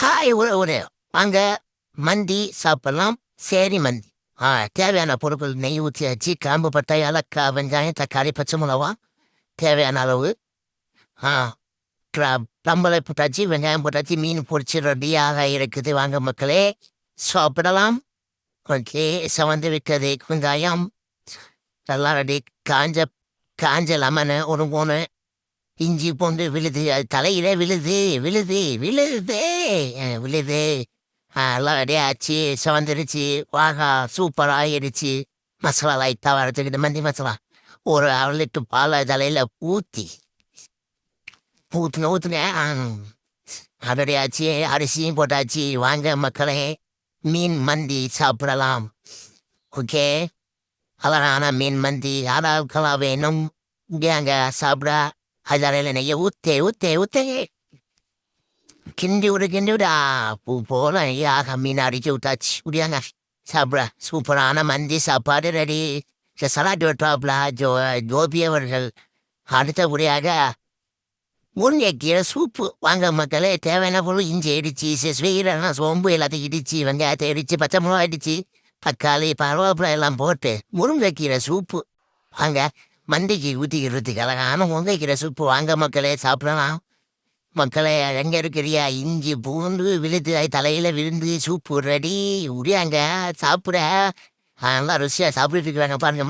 Hi ஒரு வாங்க மந்தி சாப்பிடலாம். சரி மந்தி. தேவையான பொருட்கள் நெய் ஊற்றியாச்சு, கிராம்பு பட்டை ஏலக்காய் வெங்காயம் தக்காளி பச்சை மிளகா தேவையான அளவு. ஆ ரம்பலை போட்டாச்சு, வெங்காயம் போட்டாச்சு, மீன் பொரிச்சு ரெடியாக இருக்குது. வாங்க மக்களே சாப்பிடலாம். ஓகே, சவந்து விற்கிறது வெங்காயம் எல்லாம் ரெடி. காஞ்ச காஞ்ச லெமனு ஒரு 3, இஞ்சி பூண்டு விழுது, அது தலையிலே விழுது விழுது விழுது விழுது. எல்லாம் ரெடி ஆச்சு, சவந்துருச்சு. வாகா சூப்பர் ஆயிடுச்சு. மசாலா லைட்டாக வளர்த்துக்கிட்டு மந்தி மசாலா ஒரு 1 லிட்டர் பாலை தலையில் ஊற்றுனேன். ரெடி ஆச்சு, அரிசியும் போட்டாச்சு. வாங்க மக்களே மீன் மந்தி சாப்பிடலாம். ஓகே, அழகான மீன் மந்தி யாராவுக்கெல்லாம் வேணும் இங்கே சாப்பிட. அதில் நெய்ய ஊத்தே கிண்டி விடு. பூ போல ஆக மீன் அடிச்சு விட்டாச்சு. முடியாங்க சாப்பிட. சூப்பரான மந்தி சாப்பாடு ரெடி. சலாட் டாப்ல ஜோபி அவர்கள் அடுத்தபடியாக முருங்கைக்கீரை சூப்பு. வாங்க மக்களே தேவையான பொருள் இஞ்சி இடிச்சு, ஸ்வீரனா சோம்பு எல்லாத்தையும் இடிச்சு, வெங்காயத்தை இடிச்சு, பச்சை மிளகா இடிச்சு, தக்காளி பருவேப்பிலை எல்லாம் போட்டு முருங்கைக்கீரை சூப்பு. வாங்க மந்திக்கு ஊற்றிக்கிறதுக்கு அழகான முருங்கைக்கீரை சூப்பு. வாங்க மக்களே சாப்பிடலாம். மக்களே எங்கே இருக்கிறியா? இஞ்சி பூண்டு விழுது தலையில் விழுந்து சூப்பு ரெடி. உடியாங்க சாப்பிட. நல்லா ருசியாக சாப்பிட்டுட்டு இருக்கிறாங்க பாருங்க.